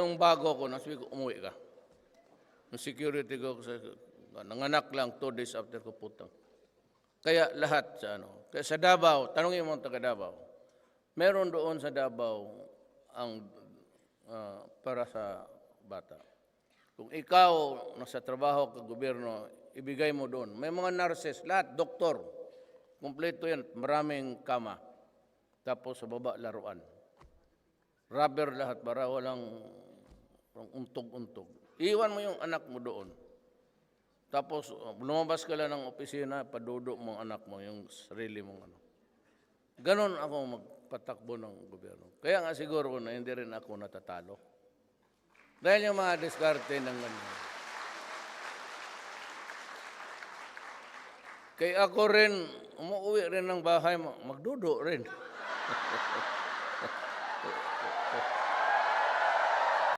Nung bago ako, nasabi ko, umuwi ka. Yung security ko, nanganak lang 2 days after ko putang. Kaya lahat sa Kaya sa Davao, tanongin mo ang taga Davao, meron doon sa Davao ang para sa bata. Kung ikaw nasa trabaho ka gobyerno, ibigay mo doon. May mga nurses, lahat, doktor. Kompleto yan, maraming kama. Tapos sa baba, laruan. Rubber lahat para walang untog-untog. Iwan mo yung anak mo doon. Tapos lumabas ka lang ng opisina, padudo mo ang anak mo, yung sarili mong ano. Ganon ako magpatakbo ng gobyerno. Kaya nga siguro na hindi rin ako natatalo. Dahil yung mga diskarte ng ganyan. Kaya ako rin, umuwi rin ng bahay, magdudo rin.